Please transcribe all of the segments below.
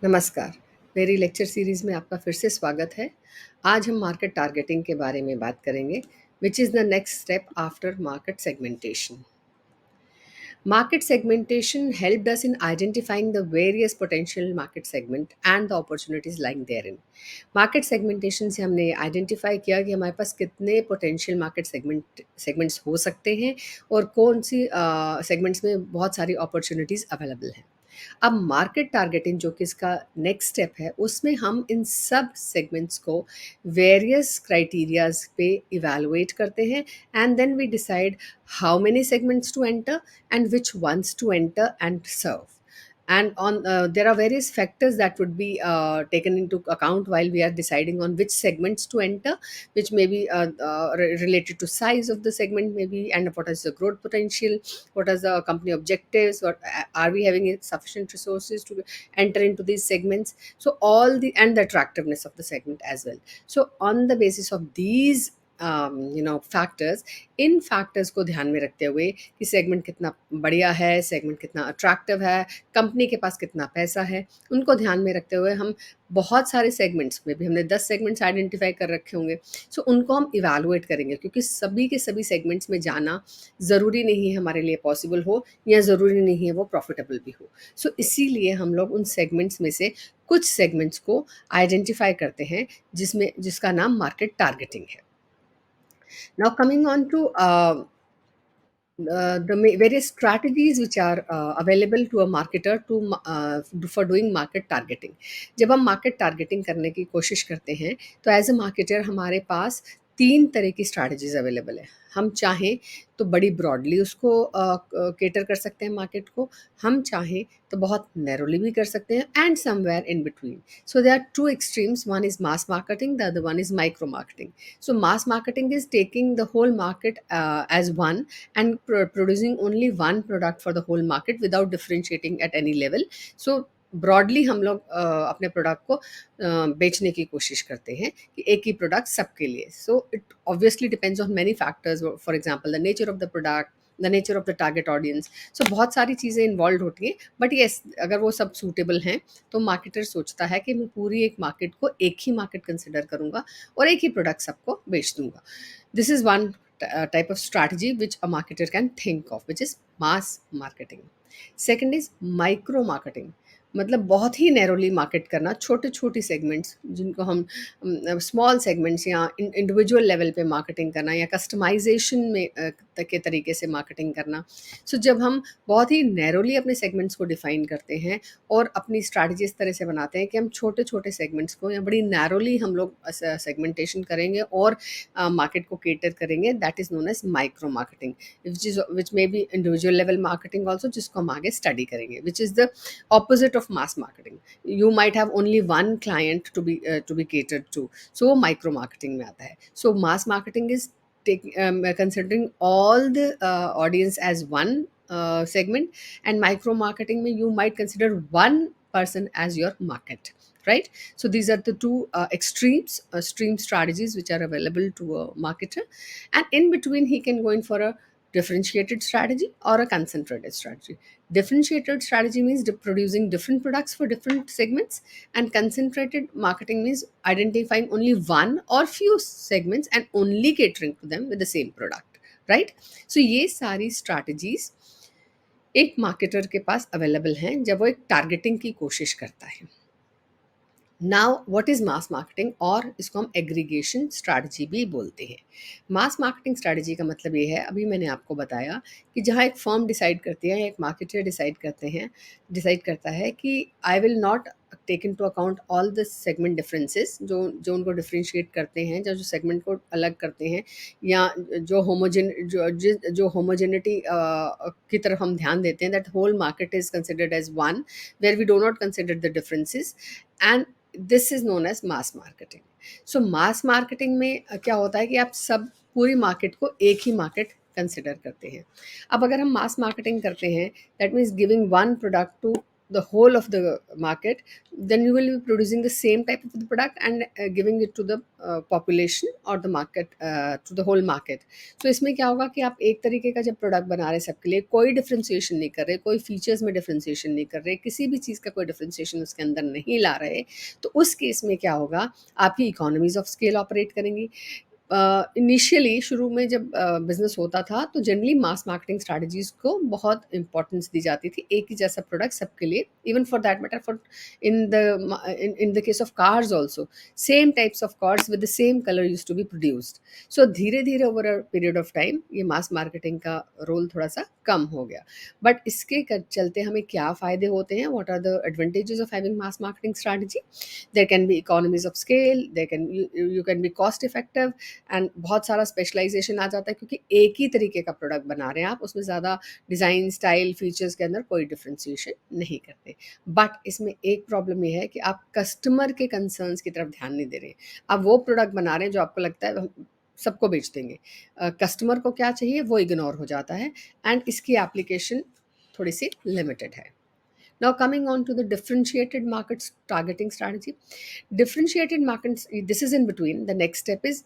नमस्कार। मेरी lecture series में आपका फिर से स्वागत है। आज हम मार्केट टारगेटिंग के बारे में बात करेंगे, which is the next step after market segmentation. Market segmentation helped us in identifying the various potential market segment and the opportunities lying therein. Market segmentation से हमने आइडेंटिफाई किया कि हमारे पास कितने पोटेंशियल मार्केट सेगमेंट्स हो सकते हैं और कौन सी सेगमेंट्स में बहुत सारी अपॉर्चुनिटीज़ अवेलेबल हैं। अब मार्केट टारगेटिंग जो कि इसका नेक्स्ट स्टेप है, उसमें हम इन सब सेगमेंट्स को वेरियस क्राइटेरियाज पे इवैल्यूएट करते हैं and then we decide how many segments to enter and which ones to enter and serve. And on there are various factors that would be taken into account while we are deciding on which segments to enter, which may be related to size of the segment maybe, and what is the growth potential, what are the company objectives, what are we having sufficient resources to enter into these segments. So all the and the attractiveness of the segment as well. So on the basis of these factors, in factors को ध्यान में रखते हुए कि segment कितना बढ़िया है, segment कितना अट्रैक्टिव है, कंपनी के पास कितना पैसा है, उनको ध्यान में रखते हुए हम बहुत सारे सेगमेंट्स में भी हमने 10 सेगमेंट्स आइडेंटिफाई कर रखे होंगे। सो उनको हम इवैल्यूएट करेंगे, क्योंकि सभी के सभी सेगमेंट्स में जाना ज़रूरी नहीं है हमारे लिए पॉसिबल हो, या ज़रूरी नहीं है वो प्रॉफिटेबल भी हो। सो इसीलिए हम लोग उन सेगमेंट्स में से कुछ सेगमेंट्स को आइडेंटिफाई करते हैं जिसका नाम मार्केट टारगेटिंग है। Now, coming on to the various strategies which are available to a marketer for doing market targeting. जब हम मार्केट टारगेटिंग करने की कोशिश करते हैं, तो एज अ मार्केटर हमारे पास 3 तरह की स्ट्रैटेजीज अवेलेबल है। हम चाहें तो बड़ी ब्रॉडली उसको केटर कर सकते हैं मार्केट को, हम चाहें तो बहुत नैरोली भी कर सकते हैं, and somewhere in between. So they are 2 extremes, one is mass marketing, the other one is micro marketing. So mass marketing is taking the whole market as one and producing only one product for the whole market without differentiating at any level. So broadly हम लोग अपने product को बेचने की कोशिश करते हैं कि एक ही प्रोडक्ट सबके लिए। So it obviously depends on many factors, for example the nature of the product, the nature of the target audience. So बहुत सारी चीज़ें इन्वॉल्व होती हैं, बट येस, अगर वो सब सूटेबल हैं तो मार्केटर सोचता है कि मैं पूरी एक मार्केट को एक ही मार्केट कंसिडर करूँगा और एक ही प्रोडक्ट सबको बेच दूंगा। This is one type of strategy which a marketer can think of, which is mass marketing. Second is micro marketing, मतलब बहुत ही नैरोली मार्केट करना, छोटे छोटी सेगमेंट्स जिनको हम स्मॉल सेगमेंट्स या इंडिविजुअल लेवल पे मार्केटिंग करना, या कस्टमाइजेशन में के तरीके से मार्केटिंग करना। सो जब हम बहुत ही नैरोली अपने सेगमेंट्स को डिफाइन करते हैं और अपनी स्ट्रैटेजी इस तरह से बनाते हैं कि हम छोटे छोटे सेगमेंट्स को या बड़ी नैरोली हम लोग सेगमेंटेशन करेंगे और मार्केट को केटर करेंगे, that is known as micro marketing, which may be individual level marketing also, जिसको हम आगे स्टडी करेंगे, which is the opposite of mass marketing. You might have only one client to be catered to, so micro marketing में आता है. So mass marketing is considering all the audience as one segment, and micro marketing में you might consider one person as your market, right? So these are the two extreme strategies which are available to a marketer, and in between he can go in for a differentiated strategy or a concentrated strategy. Differentiated strategy means producing different products for different segments, and concentrated marketing means identifying only one or few segments and only catering to them with the same product, right? So ये सारी strategies एक marketer के पास available हैं जब वो एक targeting की कोशिश करता है। Now what is mass marketing, और इसको हम एग्रीगेशन स्ट्रैटेजी भी बोलते हैं। मास मार्केटिंग स्ट्रैटेजी का मतलब ये है, अभी मैंने आपको बताया कि जहाँ एक फर्म डिसाइड करती है या एक मार्केटर डिसाइड करता है कि I will not take into account all the segment differences जो जो उनको डिफ्रेंशिएट करते हैं, जो सेगमेंट को अलग करते हैं, या जो होमोजेनिटी की तरफ हम ध्यान देते हैं, that whole market is considered as one, where we do not consider the differences, and this is known as mass marketing. So mass marketing में क्या होता है कि आप सब पूरी मार्केट को एक ही मार्केट कंसिडर करते हैं। अब अगर हम मास मार्केटिंग करते हैं, that means giving one product to the whole of the market, then you will be producing the same type of the product and giving it to the population or the market, to the whole market. So इसमें क्या होगा कि आप एक तरीके का जब product बना रहे हैं सबके लिए, कोई डिफ्रेंसिएशन नहीं कर रहे, कोई फीचर्स में डिफ्रेंसिएशन नहीं कर रहे, किसी भी चीज़ का कोई डिफ्रेंसिएशन उसके अंदर नहीं ला रहे, तो उस केस में क्या होगा, आपकी इकोनॉमीज ऑफ स्केल ऑपरेट करेंगी। इनिशियली शुरू में जब बिज़नेस होता था तो जनरली मास मार्केटिंग स्ट्रैटेजीज़ को बहुत इम्पोर्टेंस दी जाती थी, एक ही जैसा प्रोडक्ट सबके लिए, even for that matter for in the case of cars also, same types of cars with the same colour use to be produced. So धीरे धीरे over a period of time ये mass marketing का role थोड़ा सा कम हो गया। But इसके चलते हमें क्या फ़ायदे होते हैं, what are the advantages of having mass marketing strategy? There can be economies of scale, there can you can be cost effective, and बहुत सारा स्पेशलाइजेशन आ जाता है, क्योंकि एक ही तरीके का प्रोडक्ट बना रहे हैं आप, उसमें ज़्यादा डिज़ाइन स्टाइल फीचर्स के अंदर कोई डिफ्रेंशिएशन नहीं करते। बट इसमें एक प्रॉब्लम ये है कि आप कस्टमर के कंसर्न्स की तरफ ध्यान नहीं दे रहे हैं। आप वो प्रोडक्ट बना रहे हैं जो आपको लगता है हम सबको बेच देंगे, कस्टमर को क्या चाहिए वो इग्नोर हो जाता है, एंड इसकी एप्लीकेशन थोड़ी सी लिमिटेड है। Now coming on to the differentiated markets targeting strategy. Differentiated markets, this is in between. The next step is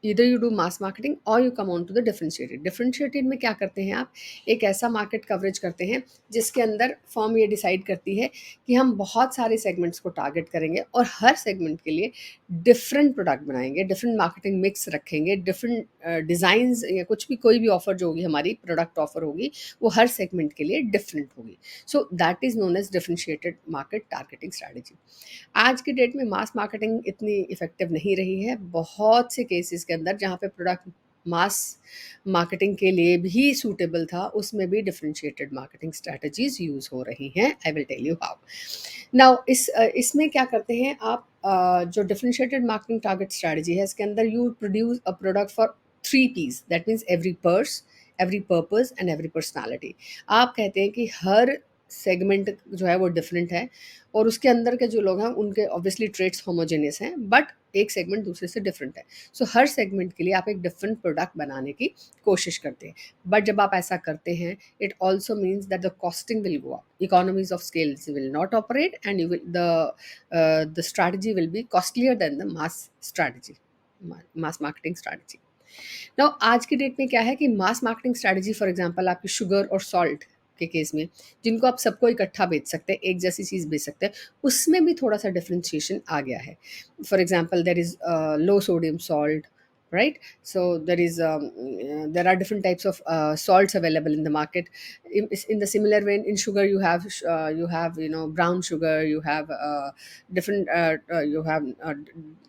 either you do mass marketing or you come on to the differentiated. Differentiated में क्या करते हैं आप, एक ऐसा market coverage करते हैं जिसके अंदर फर्म ये डिसाइड करती है कि हम बहुत सारे सेगमेंट्स को टारगेट करेंगे और हर सेगमेंट के लिए डिफरेंट प्रोडक्ट बनाएंगे, डिफरेंट मार्केटिंग मिक्स रखेंगे, डिफरेंट डिज़ाइंस या कुछ भी कोई भी ऑफर जो होगी हमारी प्रोडक्ट ऑफर होगी वो हर सेगमेंट के लिए डिफरेंट होगी। So that is known as differentiated market targeting strategy. आज की डेट में मास मार्केटिंग इतनी इफेक्टिव नहीं रही है, बहुत से केसेस के अंदर जहाँ पे प्रोडक्ट मास मार्केटिंग के लिए भी सूटेबल था उसमें भी डिफरेंशिएटेड मार्केटिंग स्ट्रैटेजीज यूज़ हो रही हैं। I will tell you how. Now इसमें क्या करते हैं आप, जो डिफरेंशिएटेड मार्केटिंग टारगेट स्ट्रैटेजी है इसके अंदर you produce a product for 3 P's, that means every purse, every purpose and every personality. आप कहते हैं कि हर सेगमेंट जो है वो डिफरेंट है और उसके अंदर के जो लोग हैं उनके ऑब्वियसली ट्रेड्स होमोजेनियस हैं, बट एक सेगमेंट दूसरे से डिफरेंट है। सो हर सेगमेंट के लिए आप एक डिफरेंट प्रोडक्ट बनाने की कोशिश करते हैं। बट जब आप ऐसा करते हैं it also means that the costing will go up, economies of scales will not operate, and you will the strategy will be costlier then the mass strategy, mass marketing strategy. Now आज की date में क्या है कि मास marketing strategy, for example आपकी sugar और salt के case में, जिनको आप सबको इकट्ठा बेच सकते हैं, एक जैसी चीज़ बेच सकते हैं, उसमें भी थोड़ा सा डिफरेंशिएशन आ गया है। For example there is low sodium salt, right? So there are different types of salts available in the market. In the similar vein, in sugar you have brown sugar, you have different you have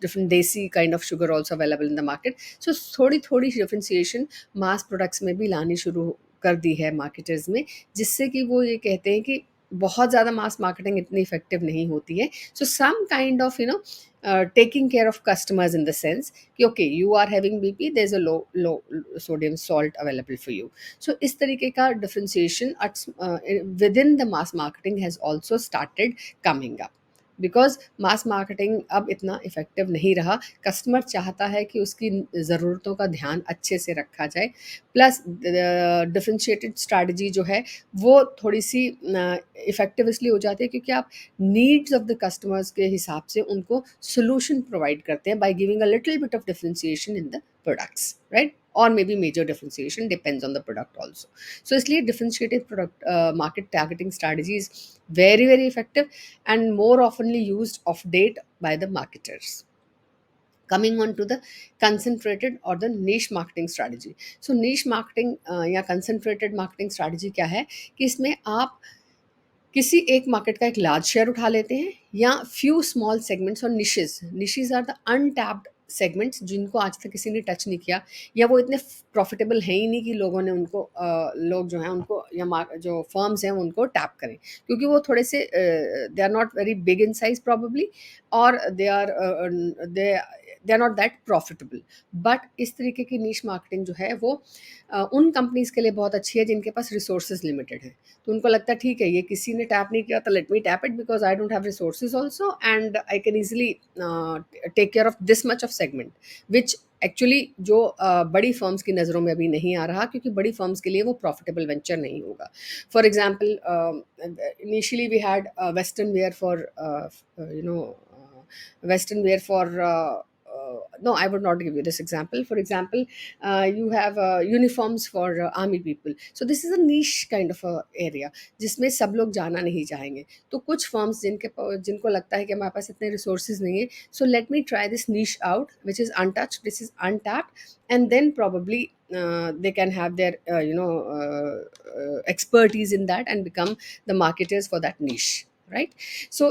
different desi kind of sugar also available in the market. So थोड़ी थोड़ी differentiation mass products में भी लानी शुरू कर दी है marketers में, जिससे कि वो ये कहते हैं कि बहुत ज़्यादा मास मार्केटिंग इतनी इफेक्टिव नहीं होती है। So some kind of taking care of customers in the sense कि okay you are having BP, there's a low sodium salt available for you. So इस तरीके का differentiation within the mass marketing has also started coming up, because mass marketing अब इतना effective नहीं रहा। Customer चाहता है कि उसकी ज़रूरतों का ध्यान अच्छे से रखा जाए, प्लस डिफरेंशिएटेड स्ट्रैटेजी जो है वो थोड़ी सी इफ़ेक्टिव इसलिए हो जाती है क्योंकि आप नीड्स ऑफ द कस्टमर्स के हिसाब से उनको सोल्यूशन प्रोवाइड करते हैं by giving a little bit of differentiation in the products, right? और maybe major differentiation depends on the product also. So इसलिए differentiated product market targeting strategy is very effective and more oftenly used of date by the marketers. Coming on to the concentrated or the niche marketing strategy. So niche marketing या concentrated marketing strategy क्या है कि इसमें आप किसी एक market का एक लार्ज शेयर उठा लेते हैं या फ्यू स्मॉल सेगमेंट्स और niches are the untapped segments जिनको आज तक किसी ने टच नहीं किया, या वो इतने प्रॉफिटेबल हैं ही नहीं कि लोगों ने उनको लोग जो हैं उनको या जो फर्म्स हैं उनको टैप करें, क्योंकि वो थोड़े से they are not very big in size probably, और they are not that profitable. But इस तरीके की नीश मार्केटिंग जो है वो उन कंपनीज के लिए बहुत अच्छी है जिनके पास रिसोर्सेज लिमिटेड है। तो उनको लगता है ठीक है ये किसी ने टैप नहीं किया तो let me tap it because I don't have resources also and I can easily take care of this much of segment which actually जो बड़ी फर्म्स की नज़रों में अभी नहीं आ रहा, क्योंकि बड़ी फर्म्स के लिए वो प्रॉफिटेबल वेंचर नहीं होगा। For example, initially we had western wear for you know western wear for no, I would not give you this example. For example, you have uniforms for army people. So this is a niche kind of a area जिसमें सब लोग जाना नहीं चाहेंगे। तो कुछ firms जिनको लगता है कि हमारे पास इतने रिसोर्सेज नहीं है, so let me try this niche out, which is untouched, this is untapped, and then probably they can have their expertise in that and become the marketers for that niche, right. So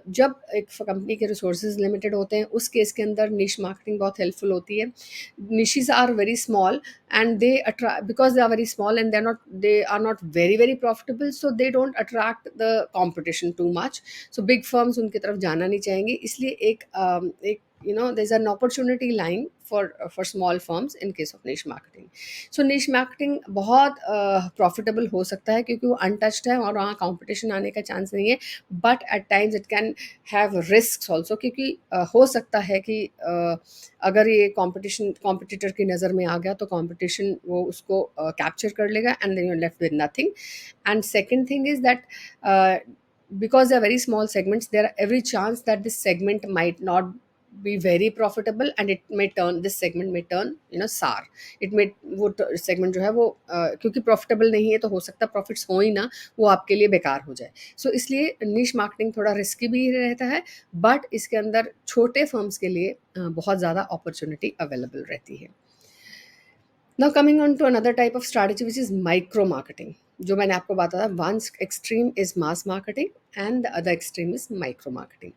जब एक company के resources limited होते हैं, उस case के अंदर निश marketing बहुत हेल्पफुल होती है। Niches are very small and they attract, because they are very small and they are not very very profitable, so they don't attract the competition too much. So big firms उनकी तरफ जाना नहीं चाहेंगे, इसलिए एक there's an opportunity line for small firms in case of niche marketing. So niche marketing बहुत profitable हो सकता है, क्योंकि वो अनटच्ड है और वहाँ कंपटीशन आने का चांस नहीं है, but at times it can have risk also, क्योंकि हो सकता है कि अगर ये कॉम्पिटिटर की नज़र में आ गया तो कॉम्पिटिशन वो उसको कैप्चर कर लेगा and then you left with nothing. And second thing is that because they are very small segments, there are every chance that this segment might not be very profitable, and it may turn, this segment may turn sour. It may, वो segment जो है वो क्योंकि profitable नहीं है तो हो सकता है प्रॉफिट्स हो ही ना, वो आपके लिए बेकार हो जाए। सो इसलिए निश मार्केटिंग थोड़ा रिस्की भी रहता है, बट इसके अंदर छोटे फर्म्स के लिए बहुत ज़्यादा अपॉर्चुनिटी अवेलेबल रहती है। Now coming on to another type of strategy, which is micro marketing. जो मैंने आपको बताया, one extreme is mass marketing and the other extreme is micro marketing.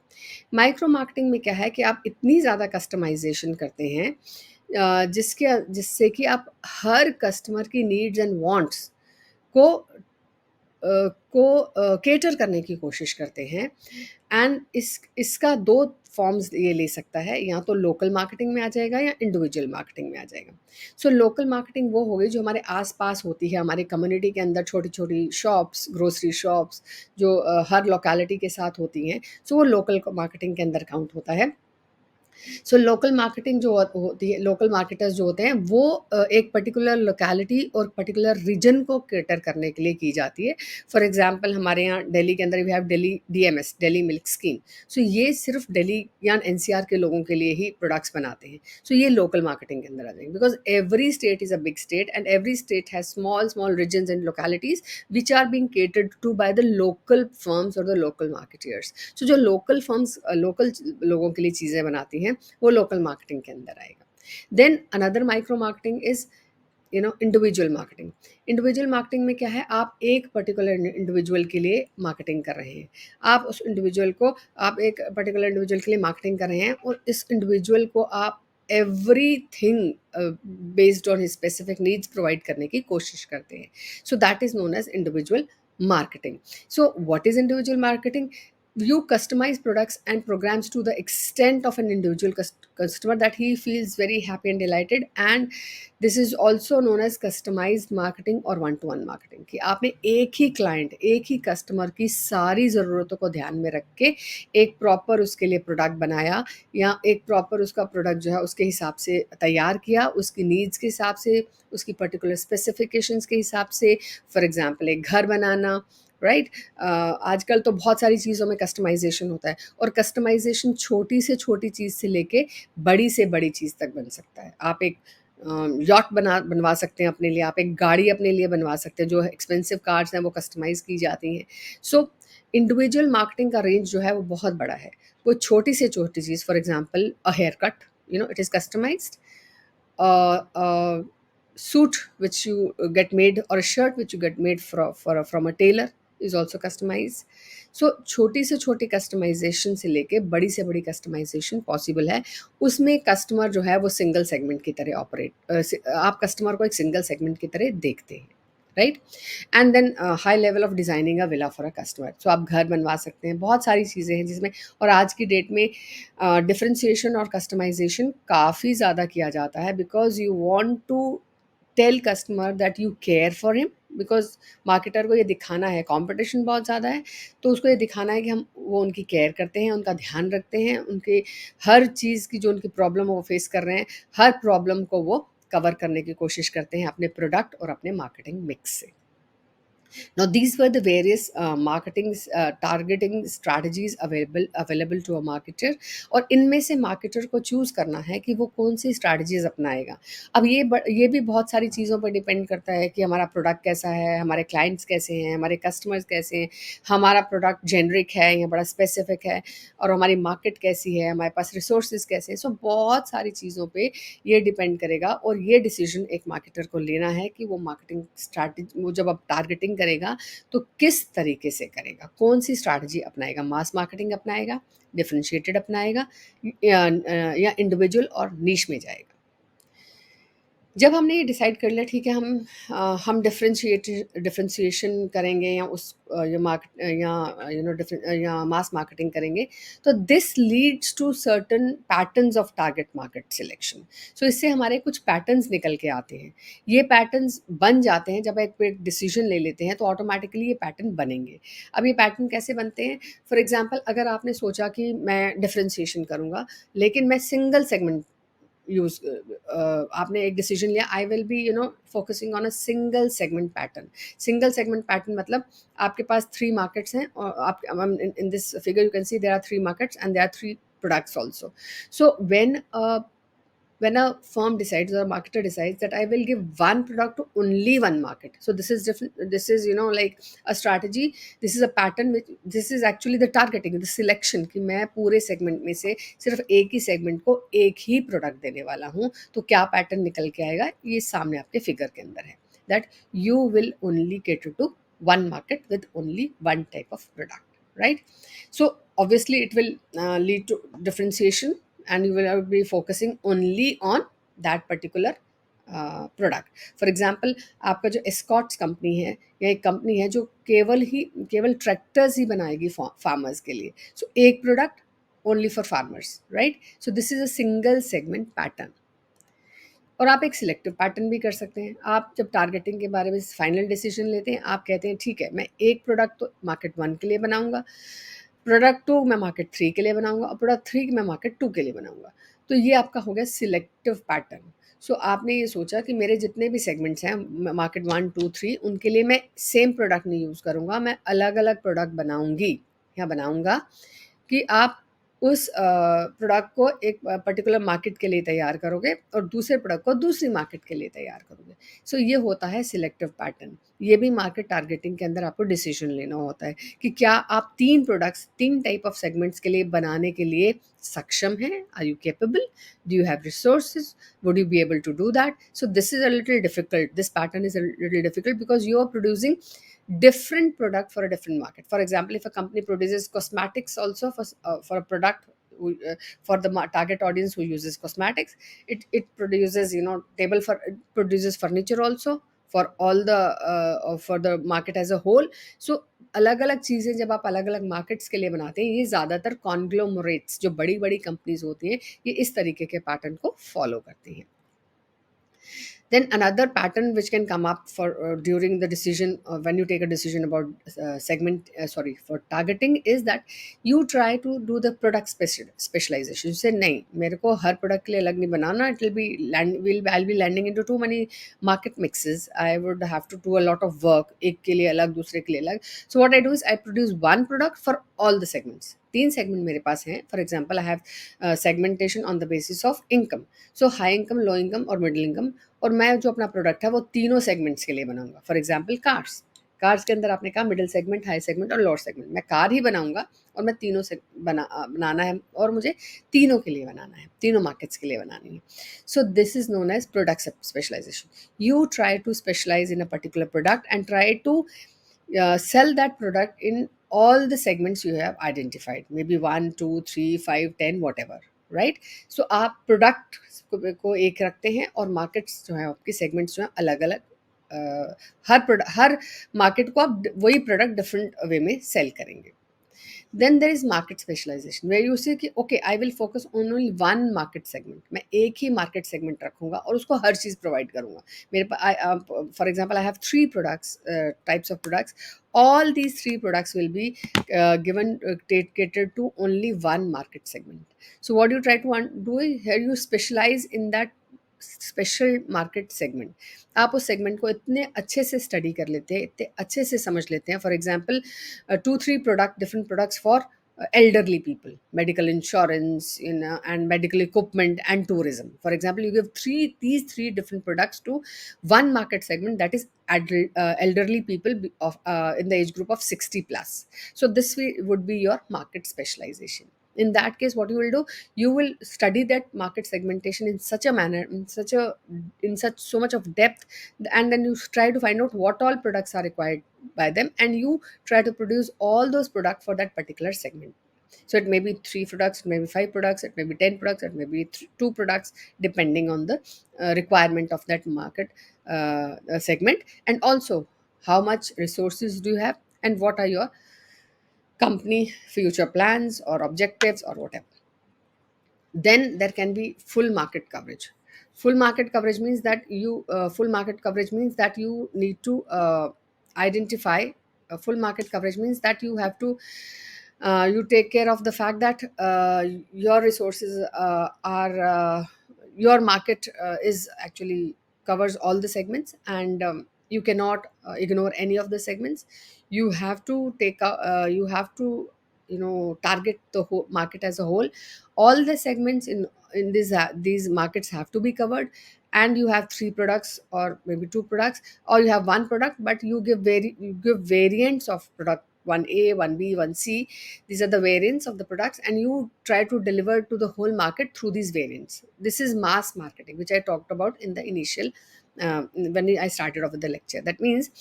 Micro marketing में क्या है कि आप इतनी ज़्यादा कस्टमाइजेशन करते हैं जिससे कि आप हर कस्टमर की नीड्स एंड वांट्स को केटर करने की कोशिश करते हैं। एंड इसका दो फॉर्म्स ये ले सकता है, या तो लोकल मार्केटिंग में आ जाएगा या इंडिविजुअल मार्केटिंग में आ जाएगा। सो लोकल मार्केटिंग वो होगी जो हमारे आसपास होती है, हमारी कम्युनिटी के अंदर छोटी छोटी शॉप्स, ग्रोसरी शॉप्स जो हर लोकेलिटी के साथ होती हैं, सो वो लोकल मार्केटिंग के अंदर काउंट होता है। सो लोकल मार्केटिंग जो होती है, लोकल मार्केटर्स जो होते हैं वो एक पर्टिकुलर लोकेलिटी और पर्टिकुलर रीजन को कैटर करने के लिए की जाती है। फॉर एग्जांपल हमारे यहाँ दिल्ली के अंदर we have Delhi DMS, Delhi milk scheme. So ये सिर्फ दिल्ली या NCR के लोगों के लिए ही प्रोडक्ट्स बनाते हैं। सो ये लोकल मार्केटिंग के अंदर आ जाएंगे, because every state is a big state and every state has small small regions and localities which are being catered to by the local firms और द लोकल मार्केटियर्स। सो जो local firms local लोगों के लिए चीज़ें बनाती हैं वो local marketing के अंदर आएगा। Then another micro marketing is individual marketing. Individual marketing में क्या है, आप एक पर्टिकुलर इंडिविजुअल के लिए मार्केटिंग कर रहे हैं। आप उस इंडिविजुअल को, आप एक पर्टिकुलर इंडिविजुअल के लिए मार्केटिंग कर रहे हैं और इस इंडिविजुअल को आप everything based on his specific needs provide करने की कोशिश करते हैं। So that is known as individual marketing. So what is individual marketing? You customize products and programs to the extent of an individual customer that he feels very happy and delighted, and this is also known as customized marketing or one-to-one marketing, कि आपने एक ही client, एक ही customer की सारी ज़रूरतों को ध्यान में रख के एक प्रॉपर उसके लिए प्रोडक्ट बनाया, या एक प्रॉपर उसका प्रोडक्ट जो है उसके हिसाब से तैयार किया, उसकी नीड्स के हिसाब से, उसकी पर्टिकुलर स्पेसिफिकेशंस के हिसाब से। फॉर एग्जांपल एक घर बनाना, राइट। आजकल तो बहुत सारी चीज़ों में कस्टमाइजेशन होता है, और कस्टमाइजेशन छोटी से छोटी चीज़ से लेके बड़ी से बड़ी चीज़ तक बन सकता है। आप एक यॉट बनवा सकते हैं अपने लिए, आप एक गाड़ी अपने लिए बनवा सकते हैं, जो एक्सपेंसिव कार्स हैं वो कस्टमाइज़ की जाती हैं। सो इंडिविजुअल मार्केटिंग का रेंज जो है वो बहुत बड़ा है। वो छोटी से छोटी चीज़, for example a haircut, it is customised, suit which you get made, or a shirt which you get made from a tailor is also customized. So छोटी से छोटी कस्टमाइजेशन से लेके बड़ी से बड़ी कस्टमाइजेशन पॉसिबल है। उसमें कस्टमर जो है वो सिंगल सेगमेंट की तरह आप कस्टमर को एक सिंगल सेगमेंट की तरह देखते हैं, right. And then high level of designing a villa for a customer. So आप घर बनवा सकते हैं, बहुत सारी चीज़ें हैं जिसमें, और आज की डेट में डिफ्रेंशिएशन और कस्टमाइजेशन काफ़ी ज़्यादा किया जाता है, because you want to tell customer that you care for him, because marketer को ये दिखाना है, कंपटीशन बहुत ज़्यादा है, तो उसको ये दिखाना है कि हम वो उनकी केयर करते हैं, उनका ध्यान रखते हैं, उनकी हर चीज़ की जो उनकी प्रॉब्लम वो फेस कर रहे हैं, हर प्रॉब्लम को वो कवर करने की कोशिश करते हैं अपने प्रोडक्ट और अपने मार्केटिंग मिक्स से। Now, these were the various marketing targeting strategies available to a marketer, और इनमें से मार्केटर को चूज़ करना है कि वो कौन सी स्ट्रैटेजीज अपनाएगा। अब ये भी बहुत सारी चीज़ों पर डिपेंड करता है कि हमारा प्रोडक्ट कैसा है, हमारे क्लाइंट्स कैसे हैं, हमारे कस्टमर्स कैसे हैं, हमारा प्रोडक्ट जेनरिक है या बड़ा स्पेसिफिक है, और हमारी मार्केट कैसी है, हमारे पास रिसोर्सेज कैसे हैं। सो बहुत सारी चीज़ों पे ये डिपेंड करेगा, और ये डिसीजन एक मार्केटर को लेना है कि वो मार्केटिंग स्ट्रैटेजी, वो जब अब टारगेटिंग करेगा तो किस तरीके से करेगा, कौन सी स्ट्रैटेजी अपनाएगा, मास मार्केटिंग अपनाएगा, डिफरेंशिएटेड अपनाएगा, या इंडिविजुअल और नीश में जाएगा। जब हमने ये डिसाइड कर लिया ठीक है, हम डिफरेंशिएशन करेंगे या उस या मार्केट या या मास मार्केटिंग करेंगे, तो this leads to certain patterns of target market selection. So इससे हमारे कुछ पैटर्न्स निकल के आते हैं। ये पैटर्न्स बन जाते हैं जब एक डिसीजन ले लेते हैं, तो ऑटोमेटिकली ये पैटर्न बनेंगे। अब ये पैटर्न कैसे बनते हैं? फॉर एग्जाम्पल, अगर आपने सोचा कि मैं डिफरेंशिएशन करूँगा, लेकिन मैं सिंगल सेगमेंट यूज आपने एक डिसीजन लिया, I will be focusing on a single segment pattern. Single segment pattern मतलब आपके पास 3 मार्केट्स हैं, और आप in this figure you can see there are 3 markets and there are 3 products also. So when a firm decides or a marketer decides that I will give one product to only one market, so this is different, this is like a strategy, this is a pattern, which this is actually the targeting, the selection, कि मैं पूरे segment में से सिर्फ एक ही segment को एक ही product देने वाला हूँ। तो क्या पैटर्न निकल के आएगा, ये सामने आपके फिगर के अंदर है, that you will only cater to one market with only one type of product, right? So obviously it will lead to differentiation, and you will be focusing only on that particular product. For example, आपका जो Escorts company है, या एक company है जो केवल tractors ही बनाएगी farmers के लिए, सो एक product only for farmers, right? So this is a single segment pattern. और आप एक सिलेक्टिव पैटर्न भी कर सकते हैं। आप जब टारगेटिंग के बारे में फाइनल डिसीजन लेते हैं, आप कहते हैं ठीक है, मैं एक प्रोडक्ट तो मार्केट 1 के लिए बनाऊंगा, प्रोडक्ट 2 मैं मार्केट 3 के लिए बनाऊंगा, और प्रोडक्ट 3 मैं मार्केट 2 के लिए बनाऊंगा। तो ये आपका हो गया सिलेक्टिव पैटर्न। सो आपने ये सोचा कि मेरे जितने भी सेगमेंट्स हैं, मार्केट 1 2 3, उनके लिए मैं सेम प्रोडक्ट नहीं यूज़ करूँगा, मैं अलग अलग प्रोडक्ट बनाऊंगी या बनाऊंगा, कि आप उस प्रोडक्ट को एक पर्टिकुलर मार्केट के लिए तैयार करोगे और दूसरे प्रोडक्ट को दूसरी मार्केट के लिए तैयार करोगे। सो ये होता है सिलेक्टिव पैटर्न। ये भी मार्केट टारगेटिंग के अंदर आपको डिसीजन लेना होता है कि क्या आप 3 प्रोडक्ट्स 3 टाइप ऑफ सेगमेंट्स के लिए बनाने के लिए सक्षम हैं? Are you capable? Do you have resources? Would you be able to do that? So this is a little difficult, this pattern is a little difficult, because you are producing different product for a different market. For example, if a company produces cosmetics also for a product for the target audience who uses cosmetics, it produces it produces furniture also for all the for the market as a whole. So अलग अलग चीज़ें जब आप अलग अलग markets के लिए बनाते हैं, ये ज़्यादातर कॉन्ग्लोमरेट्स जो बड़ी बड़ी कंपनीज होती हैं, ये इस तरीके के पैटर्न को फॉलो करती हैं। Then another pattern which can come up for during the decision, when you take a decision about for targeting, is that you try to do the product specialization. You say नहीं, मेरे को हर product के लिए अलग नहीं बनाना, it will be I'll be landing into too many market mixes, I would have to do a lot of work, एक के लिए अलग दूसरे के लिए अलग. So what I do is I produce one product for all the segments. 3 segment मेरे पास हैं। For example, I have segmentation on the basis of income, so high income, low income और मिडिल इनकम, और मैं जो अपना product है वो तीनों सेगमेंट्स के लिए बनाऊंगा। फॉर एग्जाम्पल, कार्स के अंदर आपने कहा मिडिल सेगमेंट, हाई सेगमेंट और लोअर सेगमेंट, मैं कार ही बनाऊंगा और मैं तीनों से बनाना है, और मुझे तीनों के लिए बनाना है, तीनों मार्केट्स के लिए बनानी है। So this is known as product specialization. You try to specialize in a particular product and try to sell that product in all the segments you have identified, maybe 1 2 3 5 10 whatever, right? So आप product को एक रखते हैं और markets जो है आपके segments जो है अलग अलग, हर मार्केट को आप वही प्रोडक्ट डिफरेंट वे में सेल करेंगे। Then there is market specialization where you say कि okay I will focus on only one market segment, मैं एक ही market segment रखूंगा और उसको हर चीज़ provide करूंगा. मेरे पास for example I have three products, types of products. All these three products will be given catered to only one market segment. So what you try to do is here you specialize in that special market segment. आप उस segment को इतने अच्छे से study कर लेते हैं, इतने अच्छे से समझ लेते हैं. For example 2-3 product, different products for elderly people, medical insurance, and medical equipment and tourism. For example, you give these three different products to one market segment, that is elderly people in the age group of 60 plus. So this would be your market specialization. In that case, what you will do, you will study that market segmentation in such a manner, in such so much of depth, and then you try to find out what all products are required by them, and you try to produce all those products for that particular segment. So it may be three products, it may be five products, it may be 10 products, it may be two products, depending on the requirement of that market segment, and also how much resources do you have, and what are your company future plans or objectives or whatever. Then there can be full market coverage. Full market coverage means that you need to identify. Full market coverage means that you have to you take care of the fact that your resources are your market is actually covers all the segments, and you cannot ignore any of the segments. You have to you have to target the whole market as a whole. All the segments in these markets have to be covered, and you have three products or maybe two products, or you have one product but you give variants of product, 1A, 1B, 1C. These are the variants of the products, and you try to deliver to the whole market through these variants. This is mass marketing, which I talked about in the initial when I started off with the lecture. That means,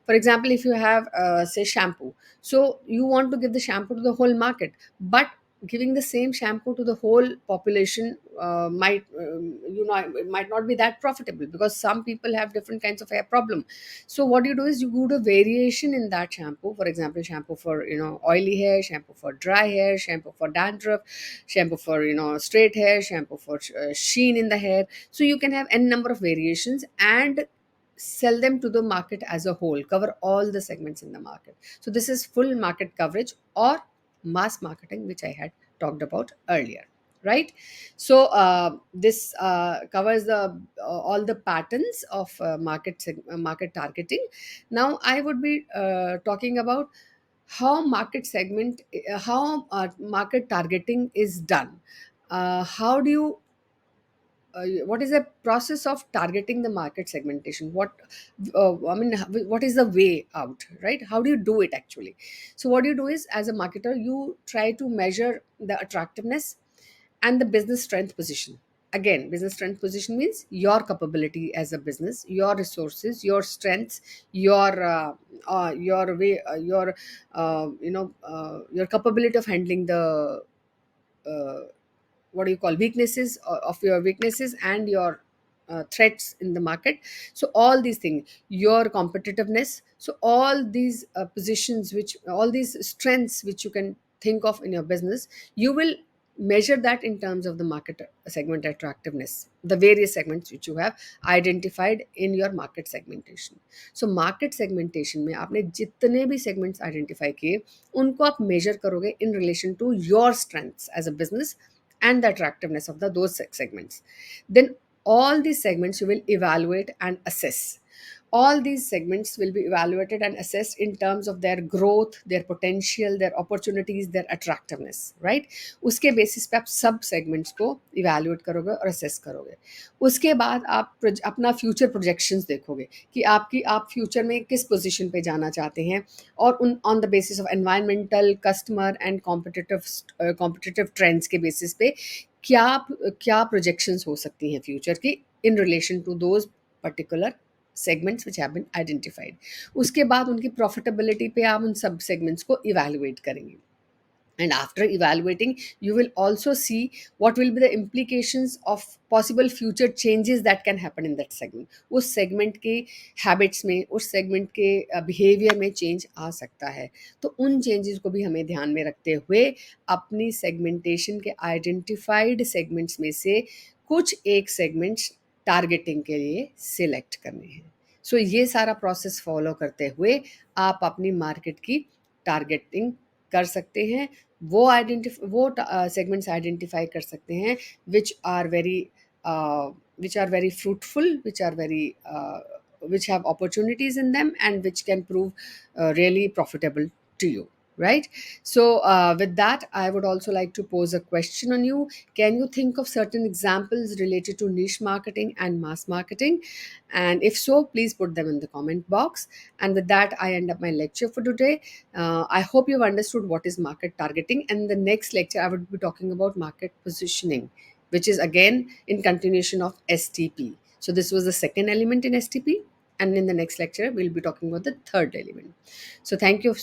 for example, if you have say shampoo, so you want to give the shampoo to the whole market, but giving the same shampoo to the whole population it might not be that profitable, because some people have different kinds of hair problem. So what you do is you do a variation in that shampoo. For example, shampoo for oily hair, shampoo for dry hair, shampoo for dandruff, shampoo for straight hair, shampoo for sheen in the hair. So you can have n number of variations and sell them to the market as a whole, cover all the segments in the market. So this is full market coverage or mass marketing, which I had talked about earlier, right? So this covers the all the patterns of market targeting. Now I would be talking about how market targeting is done. How do you what is the process of targeting the market segmentation? What is the way out, right? How do you do it actually? So what you do is, as a marketer, you try to measure the attractiveness and the business strength position. Again, business strength position means your capability as a business, your resources, your strengths, your way your capability of handling the uh, what do you call weaknesses of your weaknesses and your threats in the market. So all these things, your competitiveness, so all these positions, which all these strengths which you can think of in your business, you will measure that in terms of the market segment attractiveness, the various segments which you have identified in your market segmentation. So market segmentation में आपने जितने भी segments identify किए, उनको आप measure करोगे in relation to your strengths as a business and the attractiveness of those segments. Then all these segments you will evaluate and assess. All these segments will be evaluated and assessed in terms of their growth, their potential, their opportunities, their attractiveness, right? उसके basis पे आप सब segments को evaluate करोगे और assess करोगे. उसके बाद आप अपना फ्यूचर प्रोजेक्शंस देखोगे कि आप फ्यूचर में किस पोजीशन पे जाना चाहते हैं, और उन on the basis of environmental, customer and competitive trends के बेसिस पे क्या क्या प्रोजेक्शंस हो सकती हैं फ्यूचर की in relation to those particular segments which have been identified. उसके बाद उनकी प्रॉफिटेबिलिटी पे आप उन सब सेगमेंट्स को इवैल्यूएट करेंगे. and after evaluating you will also see what will be the implications of possible future changes that can happen in that segment. उस segment के habits में, उस segment के behavior में change आ सकता है, तो उन changes को भी हमें ध्यान में रखते हुए अपनी segmentation के identified segments में से कुछ एक segments targeting के लिए select करने हैं. सो ये सारा प्रोसेस फॉलो करते हुए आप अपनी मार्केट की टारगेटिंग कर सकते हैं, वो सेगमेंट्स आइडेंटिफाई कर सकते हैं which are very fruitful, which have opportunities in them, and which can prove really profitable to you, right? So with that, I would also like to pose a question on you. Can you think of certain examples related to niche marketing and mass marketing? And if so, please put them in the comment box. And with that, I end up my lecture for today. I hope you've understood what is market targeting. And the next lecture, I would be talking about market positioning, which is again in continuation of STP. So this was the second element in STP. And in the next lecture, we'll be talking about the third element. So thank you